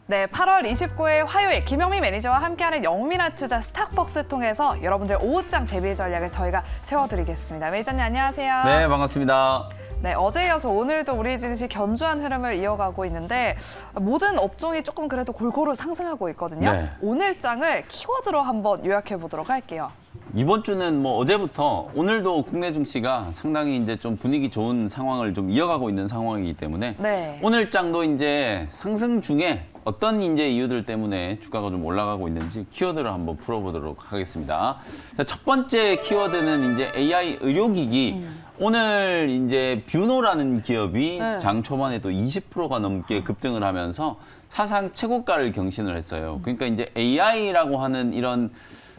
네, 8월 29일 화요일 김영미 매니저와 함께하는 영미나 투자 스탁벅스 통해서 여러분들 오후장 대비 전략을 저희가 세워드리겠습니다. 매니저님 안녕하세요. 네, 반갑습니다. 네, 어제에 이어서 오늘도 우리 증시 견조한 흐름을 이어가고 있는데 모든 업종이 조금 그래도 골고루 상승하고 있거든요. 네. 오늘 장을 키워드로 한번 요약해 보도록 할게요. 이번 주는 뭐 어제부터 오늘도 국내 증시가 상당히 이제 좀 분위기 좋은 상황을 좀 이어가고 있는 상황이기 때문에 네. 오늘 장도 이제 상승 중에 어떤 이제 이유들 때문에 주가가 좀 올라가고 있는지 키워드를 한번 풀어보도록 하겠습니다. 첫 번째 키워드는 이제 AI 의료기기. 오늘 이제 뷰노라는 기업이 네. 장 초반에 또 20%가 넘게 급등을 하면서 사상 최고가를 경신을 했어요. 그러니까 이제 AI라고 하는 이런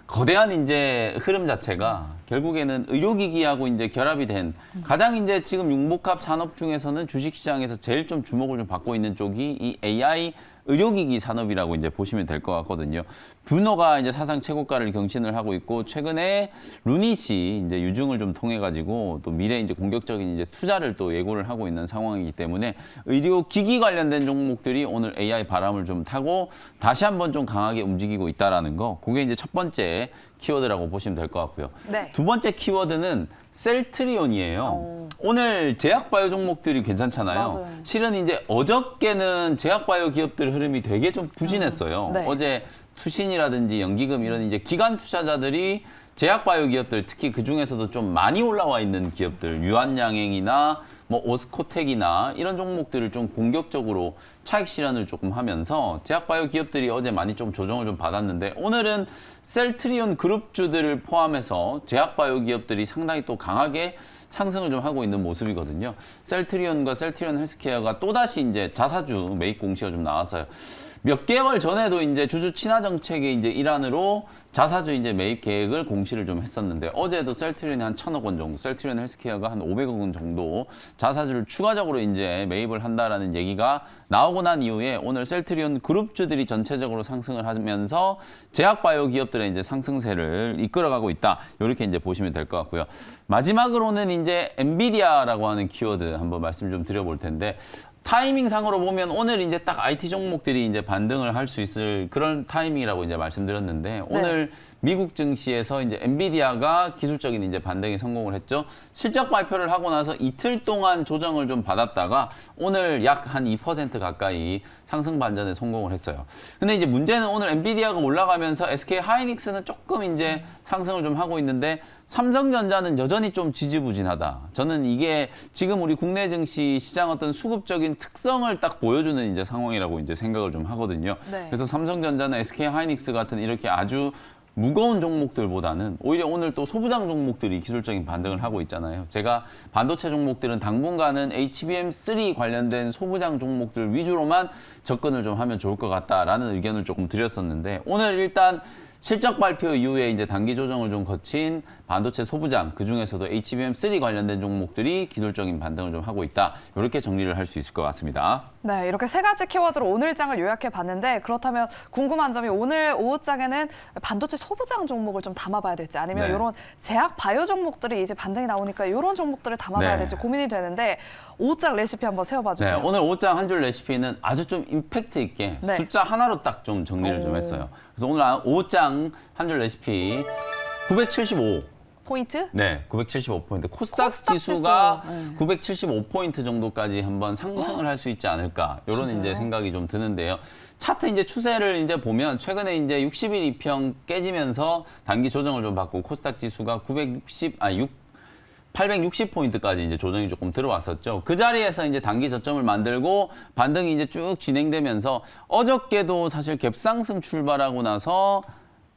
거대한 이제 흐름 자체가 결국에는 의료기기하고 이제 결합이 된 가장 이제 지금 융복합 산업 중에서는 주식시장에서 제일 좀 주목을 좀 받고 있는 쪽이 이 AI 의료기기 산업이라고 이제 보시면 될 것 같거든요. 뷰노가 이제 사상 최고가를 경신을 하고 있고 최근에 루닛이 이제 유증을 좀 통해 가지고 또 미래 이제 공격적인 이제 투자를 또 예고를 하고 있는 상황이기 때문에 의료기기 관련된 종목들이 오늘 AI 바람을 좀 타고 다시 한번 좀 강하게 움직이고 있다라는 거. 그게 이제 첫 번째 키워드라고 보시면 될 것 같고요. 네. 두 번째 키워드는 셀트리온이에요. 오늘 제약바이오 종목들이 괜찮잖아요. 맞아요. 실은 이제 어저께는 제약바이오 기업들 흐름이 되게 좀 부진했어요. 네. 어제 투신이라든지 연기금 이런 이제 기관 투자자들이 제약바이오 기업들 특히 그 중에서도 좀 많이 올라와 있는 기업들 유한양행이나 뭐 오스코텍이나 이런 종목들을 좀 공격적으로 차익 실현을 조금 하면서 제약바이오 기업들이 어제 많이 좀 조정을 좀 받았는데 오늘은 셀트리온 그룹주들을 포함해서 제약바이오 기업들이 상당히 또 강하게 상승을 좀 하고 있는 모습이거든요. 셀트리온과 셀트리온 헬스케어가 또다시 이제 자사주 매입 공시가 좀 나와서요. 몇 개월 전에도 이제 주주 친화 정책의 이제 일환으로 자사주 이제 매입 계획을 공시를 좀 했었는데 어제도 셀트리온이 한 1,000억 원 정도, 셀트리온 헬스케어가 한 500억 원 정도 자사주를 추가적으로 이제 매입을 한다라는 얘기가 나오고 난 이후에 오늘 셀트리온 그룹주들이 전체적으로 상승을 하면서 제약바이오 기업들의 이제 상승세를 이끌어가고 있다. 이렇게 이제 보시면 될 것 같고요. 마지막으로는 이제 엔비디아라고 하는 키워드 한번 말씀 좀 드려볼 텐데. 타이밍 상으로 보면 오늘 이제 딱 IT 종목들이 이제 반등을 할 수 있을 그런 타이밍이라고 이제 말씀드렸는데 오늘 미국 증시에서 이제 엔비디아가 기술적인 이제 반등에 성공을 했죠. 실적 발표를 하고 나서 이틀 동안 조정을 좀 받았다가 오늘 약 한 2% 가까이 상승 반전에 성공을 했어요. 근데 이제 문제는 오늘 엔비디아가 올라가면서 SK 하이닉스는 조금 이제 상승을 좀 하고 있는데 삼성전자는 여전히 좀 지지부진하다. 저는 이게 지금 우리 국내 증시 시장 어떤 수급적인 특성을 딱 보여주는 이제 상황이라고 이제 생각을 좀 하거든요. 네. 그래서 삼성전자나 SK 하이닉스 같은 이렇게 아주 무거운 종목들보다는 오히려 오늘 또 소부장 종목들이 기술적인 반등을 하고 있잖아요. 제가 반도체 종목들은 당분간은 HBM3 관련된 소부장 종목들 위주로만 접근을 좀 하면 좋을 것 같다라는 의견을 조금 드렸었는데 오늘 일단 실적 발표 이후에 이제 단기 조정을 좀 거친 반도체 소부장, 그 중에서도 HBM3 관련된 종목들이 기술적인 반등을 좀 하고 있다. 이렇게 정리를 할 수 있을 것 같습니다. 네, 이렇게 세 가지 키워드로 오늘 장을 요약해 봤는데 그렇다면 궁금한 점이 오늘 오후장에는 반도체 소부장 종목을 좀 담아봐야 될지 아니면 네. 이런 제약 바이오 종목들이 이제 반등이 나오니까 이런 종목들을 담아봐야 네. 될지 고민이 되는데 오후장 레시피 한번 세워봐 네, 주세요. 오늘 오장 한 줄 레시피는 아주 좀 임팩트 있게 네. 숫자 하나로 딱 좀 정리를 좀 했어요. 그래서 오늘 오장 한 줄 레시피 975. 포인트? 네, 975포인트. 코스닥 코스닥 지수가 지수. 975포인트 정도까지 한번 상승을 할 수 있지 않을까. 이런 진짜요? 이제 생각이 좀 드는데요. 차트 이제 추세를 이제 보면 최근에 이제 60일 이평 깨지면서 단기 조정을 좀 받고 코스닥 지수가 860포인트까지 이제 조정이 조금 들어왔었죠. 그 자리에서 이제 단기 저점을 만들고 반등이 이제 쭉 진행되면서 어저께도 사실 갭상승 출발하고 나서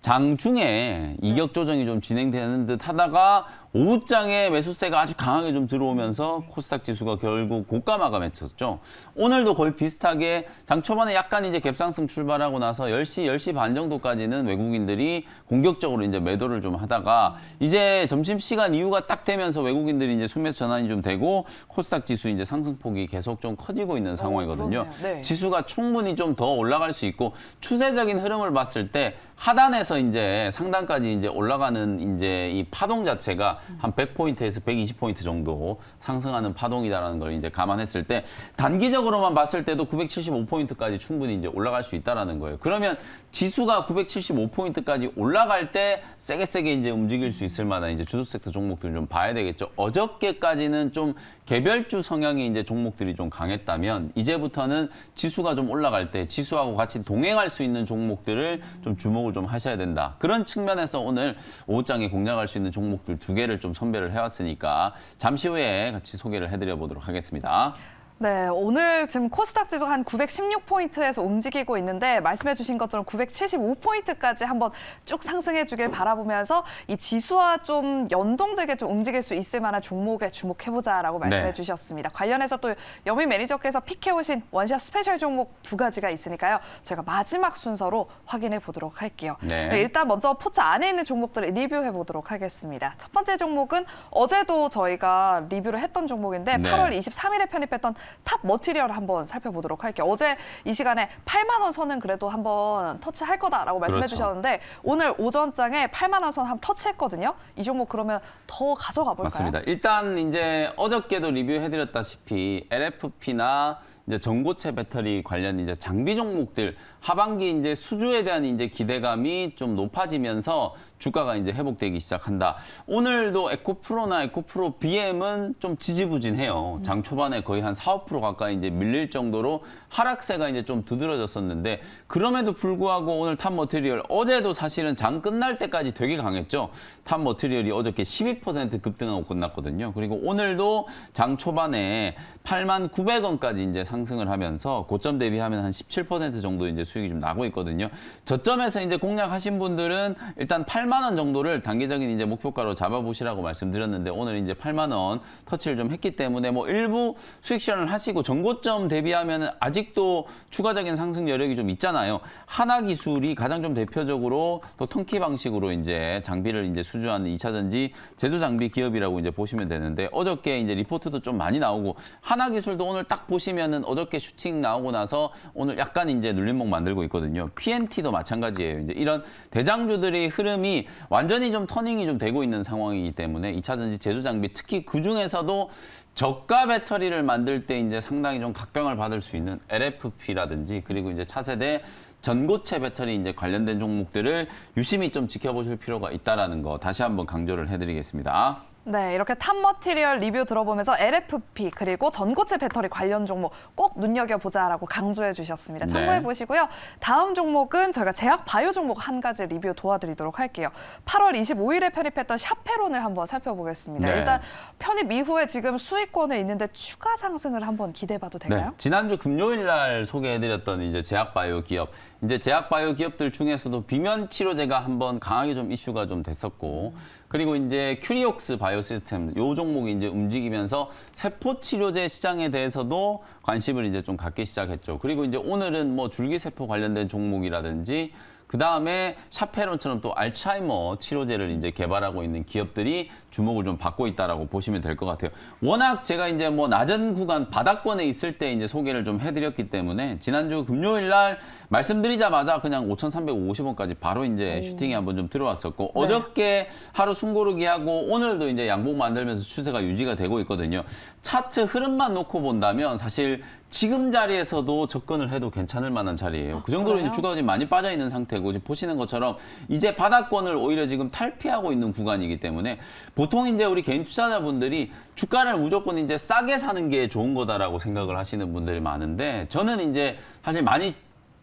장중에 이격 조정이 좀 진행되는 듯 하다가 오후장에 매수세가 아주 강하게 좀 들어오면서 코스닥 지수가 결국 고가 마감했었죠. 오늘도 거의 비슷하게 장 초반에 약간 이제 갭상승 출발하고 나서 10시 반 정도까지는 외국인들이 공격적으로 이제 매도를 좀 하다가 이제 점심시간 이후가 딱 되면서 외국인들이 이제 순매수 전환이 좀 되고 코스닥 지수 이제 상승폭이 계속 좀 커지고 있는 상황이거든요. 그러네요. 네. 지수가 충분히 좀 더 올라갈 수 있고 추세적인 흐름을 봤을 때 하단에서 이제 상단까지 이제 올라가는 이제 이 파동 자체가 한 100포인트에서 120포인트 정도 상승하는 파동이다라는 걸 이제 감안했을 때 단기적으로만 봤을 때도 975포인트까지 충분히 이제 올라갈 수 있다라는 거예요. 그러면 지수가 975포인트까지 올라갈 때 세게 이제 움직일 수 있을 만한 이제 주도 섹터 종목들 좀 봐야 되겠죠. 어저께까지는 좀 개별주 성향의 이제 종목들이 좀 강했다면 이제부터는 지수가 좀 올라갈 때 지수하고 같이 동행할 수 있는 종목들을 좀 주목을 좀 하셔야 된다. 그런 측면에서 오늘 오후장에 공략할 수 있는 종목들 2개를 좀 선별을 해왔으니까 잠시 후에 같이 소개를 해드려 보도록 하겠습니다. 네, 오늘 지금 코스닥 지수 한 916포인트에서 움직이고 있는데 말씀해 주신 것처럼 975포인트까지 한번 쭉 상승해 주길 바라보면서 이 지수와 좀 연동되게 좀 움직일 수 있을 만한 종목에 주목해보자라고 말씀해 네. 주셨습니다. 관련해서 또 여민 매니저께서 픽해오신 원샷 스페셜 종목 2가지가 있으니까요. 제가 마지막 순서로 확인해 보도록 할게요. 네. 네, 일단 먼저 포트 안에 있는 종목들을 리뷰해 보도록 하겠습니다. 첫 번째 종목은 어제도 저희가 리뷰를 했던 종목인데 네. 8월 23일에 편입했던 탑 머티리얼을 한번 살펴보도록 할게요. 어제 이 시간에 8만 원 선은 그래도 한번 터치할 거다라고 말씀해 그렇죠. 주셨는데 오늘 오전장에 8만 원 선 한번 터치했거든요. 이 종목 그러면 더 가져가 볼까요? 맞습니다. 일단 이제 어저께도 리뷰해드렸다시피 LFP나 이제 전고체 배터리 관련 이제 장비 종목들 하반기 이제 수주에 대한 이제 기대감이 좀 높아지면서 주가가 이제 회복되기 시작한다. 오늘도 에코프로나 에코프로 BM은 좀 지지부진해요. 장 초반에 거의 한 4, 5% 가까이 이제 밀릴 정도로 하락세가 이제 좀 두드러졌었는데 그럼에도 불구하고 오늘 탑 머티리얼 어제도 사실은 장 끝날 때까지 되게 강했죠. 탑 머티리얼이 어저께 12% 급등하고 끝났거든요. 그리고 오늘도 장 초반에 89,900원까지 이제 상승을 하면서 고점 대비하면 한 17% 정도 이제 수익이 좀 나고 있거든요. 저점에서 이제 공략하신 분들은 일단 8만 원 정도를 단기적인 이제 목표가로 잡아보시라고 말씀드렸는데 오늘 이제 8만 원 터치를 좀 했기 때문에 뭐 일부 수익 실현을 하시고 전고점 대비하면 아직도 추가적인 상승 여력이 좀 있잖아요. 하나기술이 가장 좀 대표적으로 또 턴키 방식으로 이제 장비를 이제 수주하는 2차 전지 제조 장비 기업이라고 이제 보시면 되는데 어저께 이제 리포트도 좀 많이 나오고 하나기술도 오늘 딱 보시면은 어저께 슈팅 나오고 나서 오늘 약간 이제 눌림목 만들고 있거든요. PNT도 마찬가지예요. 이제 이런 대장주들의 흐름이 완전히 좀 터닝이 좀 되고 있는 상황이기 때문에 2차 전지 제조 장비 특히 그 중에서도 저가 배터리를 만들 때 이제 상당히 좀 각광을 받을 수 있는 LFP라든지 그리고 이제 차세대 전고체 배터리 이제 관련된 종목들을 유심히 좀 지켜보실 필요가 있다라는 거 다시 한번 강조를 해드리겠습니다. 네, 이렇게 탑 머티리얼 리뷰 들어보면서 LFP 그리고 전고체 배터리 관련 종목 꼭 눈여겨보자라고 강조해 주셨습니다. 네. 참고해 보시고요. 다음 종목은 저희가 제약 바이오 종목 한 가지 리뷰 도와드리도록 할게요. 8월 25일에 편입했던 샤페론을 한번 살펴보겠습니다. 네. 일단 편입 이후에 지금 수익권에 있는데 추가 상승을 한번 기대해봐도 될까요? 네, 지난주 금요일 날 소개해드렸던 이제 제약바이오 기업, 이제 제약바이오 기업들 중에서도 비면 치료제가 한번 강하게 좀 이슈가 좀 됐었고, 그리고 이제 큐리옥스 바이오 시스템 요 종목이 이제 움직이면서 세포 치료제 시장에 대해서도 관심을 이제 좀 갖기 시작했죠. 그리고 이제 오늘은 뭐 줄기세포 관련된 종목이라든지 그 다음에 샤페론처럼 또 알츠하이머 치료제를 이제 개발하고 있는 기업들이 주목을 좀 받고 있다라고 보시면 될 것 같아요. 워낙 제가 이제 뭐 낮은 구간 바닥권에 있을 때 이제 소개를 좀 해드렸기 때문에 지난주 금요일 날 말씀드리자마자 그냥 5,350원까지 바로 이제 슈팅이 한번 좀 들어왔었고 네. 어저께 하루 숨고르기 하고 오늘도 이제 양봉 만들면서 추세가 유지가 되고 있거든요. 차트 흐름만 놓고 본다면 사실 지금 자리에서도 접근을 해도 괜찮을 만한 자리예요. 그 정도로 이제 그래요? 주가가 지금 많이 빠져 있는 상태고 지금 보시는 것처럼 이제 바닥권을 오히려 지금 탈피하고 있는 구간이기 때문에 보통 이제 우리 개인 투자자분들이 주가를 무조건 이제 싸게 사는 게 좋은 거다라고 생각을 하시는 분들이 많은데 저는 이제 사실 많이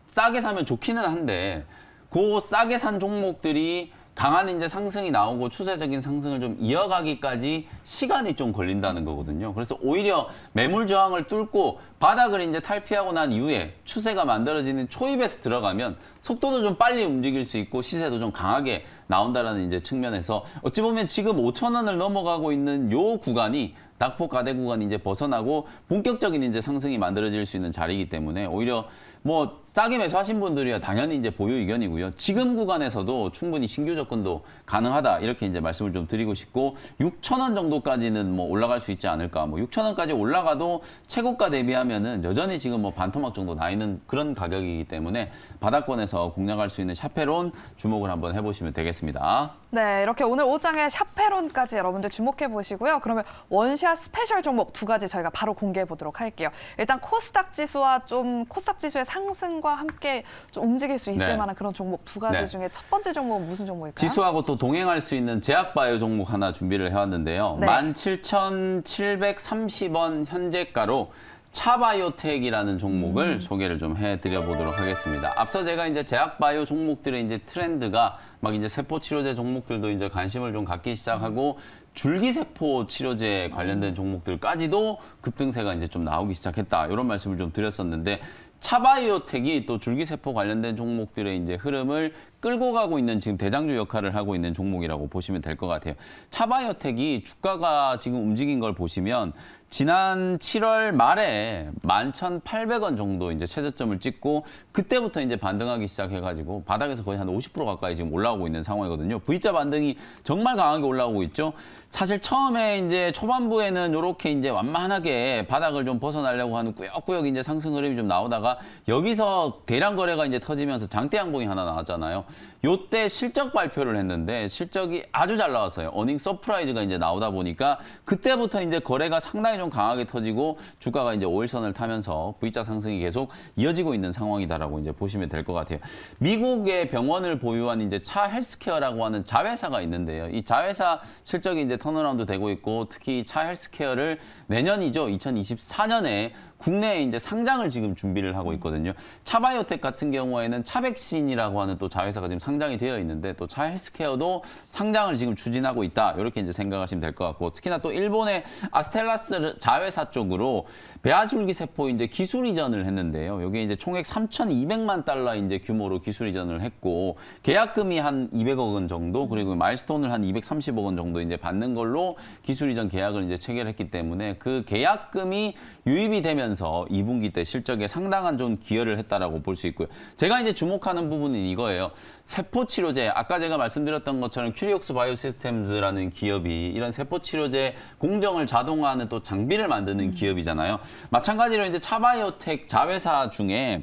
싸게 사면 좋기는 한데 그 싸게 산 종목들이 강한 이제 상승이 나오고 추세적인 상승을 좀 이어가기까지 시간이 좀 걸린다는 거거든요. 그래서 오히려 매물 저항을 뚫고 바닥을 이제 탈피하고 난 이후에 추세가 만들어지는 초입에서 들어가면 속도도 좀 빨리 움직일 수 있고 시세도 좀 강하게 나온다라는 이제 측면에서 어찌 보면 지금 5,000원을 넘어가고 있는 요 구간이 낙폭 가대 구간이 이제 벗어나고 본격적인 이제 상승이 만들어질 수 있는 자리이기 때문에 오히려 뭐 싸게 매수하신 분들이야 당연히 이제 보유 의견이고요. 지금 구간에서도 충분히 신규 접근도 가능하다 이렇게 이제 말씀을 좀 드리고 싶고 6,000원 정도까지는 뭐 올라갈 수 있지 않을까. 뭐 6,000원까지 올라가도 최고가 대비하면은 여전히 지금 뭐 반토막 정도 나 있는 그런 가격이기 때문에 바닥권에서 공략할 수 있는 샤페론 주목을 한번 해보시면 되겠습니다. 네, 이렇게 오늘 5장의 샤페론까지 여러분들 주목해 보시고요. 그러면 원샷 스페셜 종목 두 가지 저희가 바로 공개해 보도록 할게요. 일단 코스닥 지수의 상승과 함께 좀 움직일 수 있을 네. 만한 그런 종목 두 가지 네. 중에 첫 번째 종목은 무슨 종목일까요? 지수하고 또 동행할 수 있는 제약바이오 종목 하나 준비를 해왔는데요. 네. 17,730원 현재가로 차바이오텍이라는 종목을 소개를 좀 해드려 보도록 하겠습니다. 앞서 제가 이제 제약바이오 종목들의 이제 트렌드가 막 이제 세포치료제 종목들도 이제 관심을 좀 갖기 시작하고 줄기세포 치료제 관련된 종목들까지도 급등세가 이제 좀 나오기 시작했다. 이런 말씀을 좀 드렸었는데 차바이오텍이 또 줄기세포 관련된 종목들의 이제 흐름을 끌고 가고 있는 지금 대장주 역할을 하고 있는 종목이라고 보시면 될 것 같아요. 차바이오텍이 주가가 지금 움직인 걸 보시면 지난 7월 말에 11,800원 정도 이제 최저점을 찍고 그때부터 이제 반등하기 시작해가지고 바닥에서 거의 한 50% 가까이 지금 올라오고 있는 상황이거든요. V자 반등이 정말 강하게 올라오고 있죠. 사실 처음에 이제 초반부에는 이렇게 이제 완만하게 바닥을 좀 벗어나려고 하는 꾸역꾸역 이제 상승 흐름이 좀 나오다가 여기서 대량 거래가 이제 터지면서 장대 양봉이 하나 나왔잖아요. 요때 실적 발표를 했는데 실적이 아주 잘 나왔어요. 어닝 서프라이즈가 이제 나오다 보니까 그때부터 이제 거래가 상당히 좀 강하게 터지고 주가가 이제 5일선을 타면서 V자 상승이 계속 이어지고 있는 상황이다라고 이제 보시면 될 것 같아요. 미국의 병원을 보유한 이제 차 헬스케어라고 하는 자회사가 있는데요. 이 자회사 실적이 이제 턴어라운드 되고 있고 특히 차 헬스케어를 내년이죠. 2024년에 국내에 이제 상장을 지금 준비를 하고 있거든요. 차바이오텍 같은 경우에는 차백신이라고 하는 또 자회사가 지금 상장이 되어 있는데 또 차 헬스케어도 상장을 지금 추진하고 있다. 이렇게 이제 생각하시면 될 것 같고 특히나 또 일본의 아스텔라스 자회사 쪽으로 배아줄기 세포 이제 기술 이전을 했는데요. 여기 이제 총액 3,200만 달러 이제 규모로 기술 이전을 했고 계약금이 한 200억 원 정도 그리고 마일스톤을 한 230억 원 정도 이제 받는 걸로 기술 이전 계약을 이제 체결했기 때문에 그 계약금이 유입이 되면서 2분기 때 실적에 상당한 좀 기여를 했다라고 볼 수 있고요. 제가 이제 주목하는 부분은 이거예요. 세포 치료제 아까 제가 말씀드렸던 것처럼 큐리옥스 바이오시스템즈라는 기업이 이런 세포 치료제 공정을 자동화하는 또 장비를 만드는 기업이잖아요. 마찬가지로 이제 차바이오텍 자회사 중에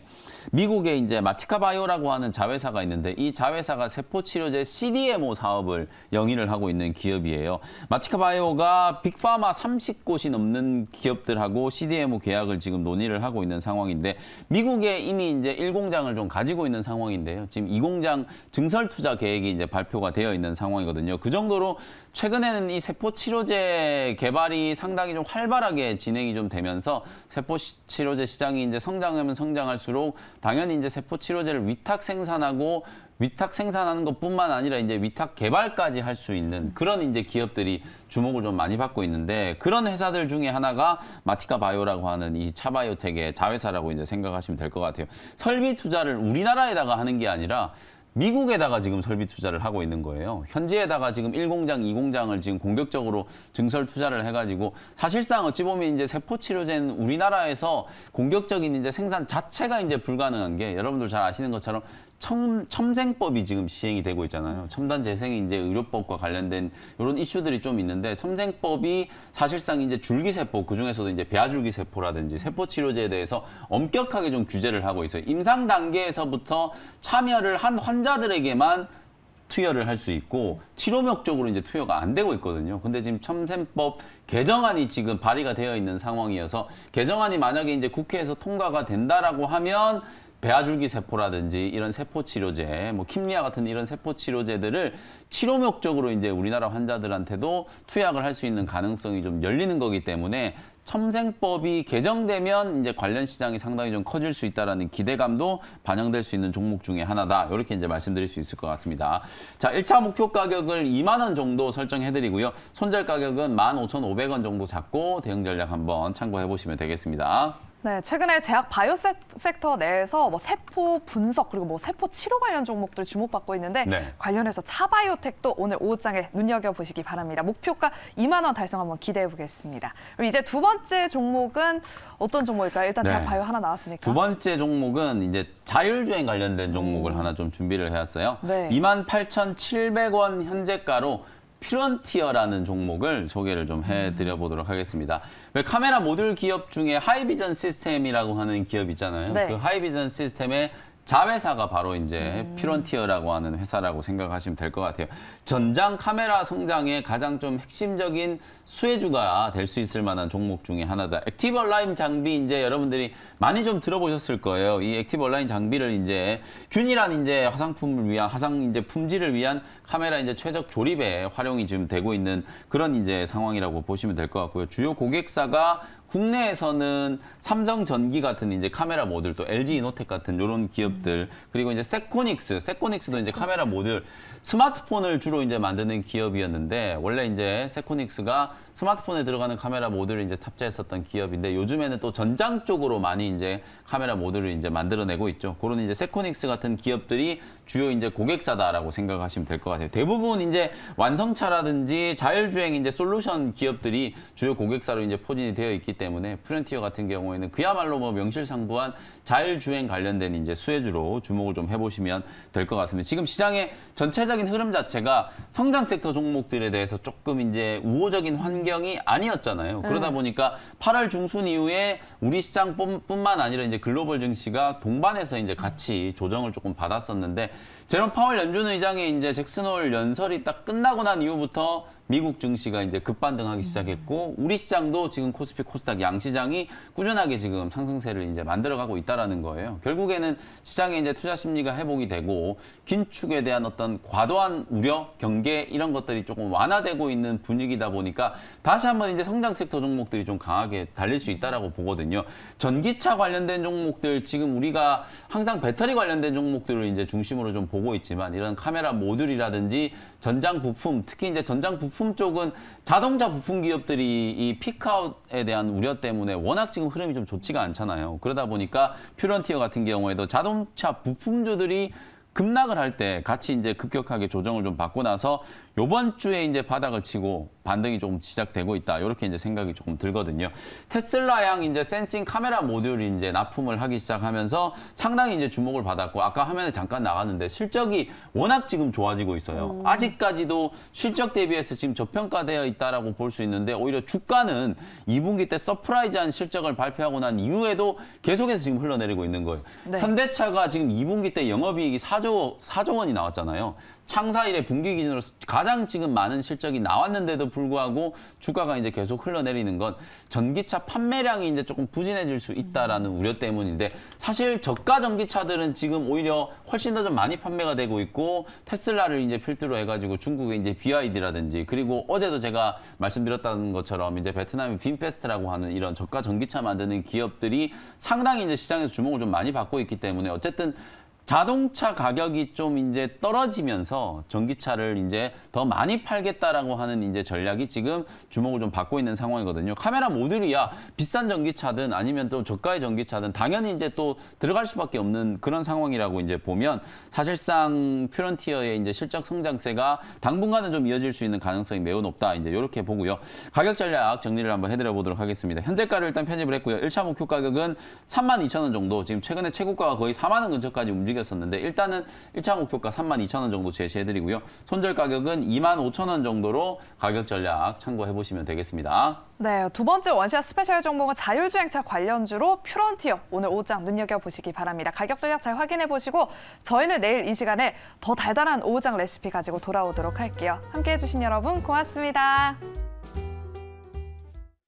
미국에 이제 마티카 바이오라고 하는 자회사가 있는데 이 자회사가 세포 치료제 CDMO 사업을 영위를 하고 있는 기업이에요. 마티카 바이오가 빅파마 30곳이 넘는 기업들하고 CDMO 계약을 지금 논의를 하고 있는 상황인데 미국에 이미 이제 1공장을 좀 가지고 있는 상황인데요. 지금 2공장 증설 투자 계획이 이제 발표가 되어 있는 상황이거든요. 그 정도로 최근에는 이 세포 치료제 개발이 상당히 좀 활발하게 진행이 좀 되면서 세포 치료제 시장이 이제 성장하면 성장할수록 당연히 이제 세포 치료제를 위탁 생산하는 것뿐만 아니라 이제 위탁 개발까지 할 수 있는 그런 이제 기업들이 주목을 좀 많이 받고 있는데 그런 회사들 중에 하나가 마티카 바이오라고 하는 이 차바이오텍의 자회사라고 이제 생각하시면 될 것 같아요. 설비 투자를 우리나라에다가 하는 게 아니라 미국에다가 지금 설비 투자를 하고 있는 거예요. 현지에다가 지금 1공장, 2공장을 지금 공격적으로 증설 투자를 해가지고 사실상 어찌 보면 이제 세포 치료제는 우리나라에서 공격적인 이제 생산 자체가 이제 불가능한 게 여러분들 잘 아시는 것처럼 첨생법이 지금 시행이 되고 있잖아요. 첨단 재생이 이제 의료법과 관련된 이런 이슈들이 좀 있는데 첨생법이 사실상 이제 줄기세포 그 중에서도 이제 배아줄기세포라든지 세포 치료제에 대해서 엄격하게 좀 규제를 하고 있어요. 임상 단계에서부터 참여를 한 환자들에게만 투여를 할 수 있고 치료 목적으로 이제 투여가 안 되고 있거든요. 근데 지금 첨생법 개정안이 지금 발의가 되어 있는 상황이어서 개정안이 만약에 이제 국회에서 통과가 된다라고 하면 배아줄기 세포라든지 이런 세포 치료제, 뭐 킴리아 같은 이런 세포 치료제들을 치료 목적으로 이제 우리나라 환자들한테도 투약을 할 수 있는 가능성이 좀 열리는 거기 때문에 첨생법이 개정되면 이제 관련 시장이 상당히 좀 커질 수 있다라는 기대감도 반영될 수 있는 종목 중에 하나다. 이렇게 이제 말씀드릴 수 있을 것 같습니다. 자, 1차 목표 가격을 2만 원 정도 설정해 드리고요. 손절 가격은 15,500원 정도 잡고 대응 전략 한번 참고해 보시면 되겠습니다. 네, 최근에 제약 바이오 섹터 내에서 뭐 세포 분석 그리고 뭐 세포 치료 관련 종목들 주목받고 있는데 네. 관련해서 차바이오텍도 오늘 오후장에 눈여겨보시기 바랍니다. 목표가 2만 원 달성 한번 기대해 보겠습니다. 그리고 이제 두 번째 종목은 어떤 종목일까요? 일단 제약 네. 바이오 하나 나왔으니까. 두 번째 종목은 이제 자율주행 관련된 종목을 하나 좀 준비를 해왔어요. 네. 28,700원 현재가로 퓨런티어라는 종목을 소개를 좀 해드려 보도록 하겠습니다. 왜 카메라 모듈 기업 중에 하이비전 시스템이라고 하는 기업 있잖아요. 네. 그 하이비전 시스템의 자회사가 바로 이제 퓨런티어라고 하는 회사라고 생각하시면 될 것 같아요. 전장 카메라 성장의 가장 좀 핵심적인 수혜주가 될 수 있을 만한 종목 중에 하나다. 액티브 얼라인 장비 이제 여러분들이 많이 좀 들어보셨을 거예요. 이 액티브 얼라인 장비를 이제 균일한 이제 화상품을 위한 화상 이제 품질을 위한 카메라 이제 최적 조립에 활용이 지금 되고 있는 그런 이제 상황이라고 보시면 될 것 같고요. 주요 고객사가 국내에서는 삼성전기 같은 이제 카메라 모듈, 또 LG 이노텍 같은 이런 기업들, 그리고 이제 세코닉스도 이제 카메라 모듈, 스마트폰을 주로 이제 만드는 기업이었는데 원래 이제 세코닉스가 스마트폰에 들어가는 카메라 모듈을 이제 탑재했었던 기업인데 요즘에는 또 전장 쪽으로 많이 이제 카메라 모듈을 이제 만들어내고 있죠. 그런 이제 세코닉스 같은 기업들이 주요 이제 고객사다라고 생각하시면 될 것 같아요. 대부분 이제 완성차라든지 자율주행 이제 솔루션 기업들이 주요 고객사로 이제 포진이 되어 있기 때문에 퓨런티어 같은 경우에는 그야말로 뭐 명실상부한 자율주행 관련된 이제 수혜주로 주목을 좀 해보시면 될 것 같습니다. 지금 시장의 전체적인 흐름 자체가 성장 섹터 종목들에 대해서 조금 이제 우호적인 환경이 아니었잖아요. 그러다 보니까 8월 중순 이후에 우리 시장뿐만 아니라 이제 글로벌 증시가 동반해서 이제 같이 조정을 조금 받았었는데 제롬 파월 연준 의장의 이제 잭슨홀 연설이 딱 끝나고 난 이후부터 미국 증시가 이제 급반등하기 시작했고 우리 시장도 지금 코스피 코스닥 양 시장이 꾸준하게 지금 상승세를 이제 만들어가고 있다라는 거예요. 결국에는 시장에 이제 투자 심리가 회복이 되고 긴축에 대한 어떤 과도한 우려, 경계 이런 것들이 조금 완화되고 있는 분위기다 보니까 다시 한번 이제 성장 섹터 종목들이 좀 강하게 달릴 수 있다라고 보거든요. 전기차 관련된 종목들 지금 우리가 항상 배터리 관련된 종목들을 이제 중심으로 좀 보고 있지만 이런 카메라 모듈이라든지 전장 부품, 특히 이제 전장 부품 쪽은 자동차 부품 기업들이 이 피크아웃에 대한 우려 때문에 워낙 지금 흐름이 좀 좋지가 않잖아요. 그러다 보니까 퓨런티어 같은 경우에도 자동차 부품주들이 급락을 할 때 같이 이제 급격하게 조정을 좀 받고 나서 요번 주에 이제 바닥을 치고 반등이 조금 시작되고 있다. 이렇게 이제 생각이 조금 들거든요. 테슬라양 이제 센싱 카메라 모듈이 이제 납품을 하기 시작하면서 상당히 이제 주목을 받았고 아까 화면에 잠깐 나갔는데 실적이 워낙 지금 좋아지고 있어요. 아직까지도 실적 대비해서 지금 저평가되어 있다라고 볼 수 있는데 오히려 주가는 2분기 때 서프라이즈한 실적을 발표하고 난 이후에도 계속해서 지금 흘러내리고 있는 거예요. 네. 현대차가 지금 2분기 때 영업이익이 4조 원이 나왔잖아요. 창사 이래 분기 기준으로 가장 지금 많은 실적이 나왔는데도 불구하고 주가가 이제 계속 흘러내리는 건 전기차 판매량이 이제 조금 부진해질 수 있다라는 우려 때문인데 사실 저가 전기차들은 지금 오히려 훨씬 더 좀 많이 판매가 되고 있고 테슬라를 이제 필두로 해가지고 중국의 이제 BYD라든지 그리고 어제도 제가 말씀드렸다는 것처럼 이제 베트남의 빈페스트라고 하는 이런 저가 전기차 만드는 기업들이 상당히 이제 시장에서 주목을 좀 많이 받고 있기 때문에 어쨌든 자동차 가격이 좀 이제 떨어지면서 전기차를 이제 더 많이 팔겠다라고 하는 이제 전략이 지금 주목을 좀 받고 있는 상황이거든요. 카메라 모듈이야 비싼 전기차든 아니면 또 저가의 전기차든 당연히 이제 또 들어갈 수밖에 없는 그런 상황이라고 이제 보면 사실상 퓨런티어의 이제 실적 성장세가 당분간은 좀 이어질 수 있는 가능성이 매우 높다. 이제 이렇게 보고요. 가격 전략 정리를 한번 해드려 보도록 하겠습니다. 현재가를 일단 편집을 했고요. 1차 목표 가격은 32,000원 정도. 지금 최근에 최고가가 거의 4만 원 근처까지 움직였었는데 일단은 1차 목표가 32,000원 정도 제시해드리고요. 손절 가격은 25,000원 정도로 가격 전략 참고해 보시면 되겠습니다. 네, 두 번째 원시아 스페셜 종목은 자율주행차 관련주로 퓨런티어 오늘 오후장 눈여겨보시기 바랍니다. 가격 전략 잘 확인해 보시고 저희는 내일 이 시간에 더 달달한 오후장 레시피 가지고 돌아오도록 할게요. 함께해 주신 여러분 고맙습니다.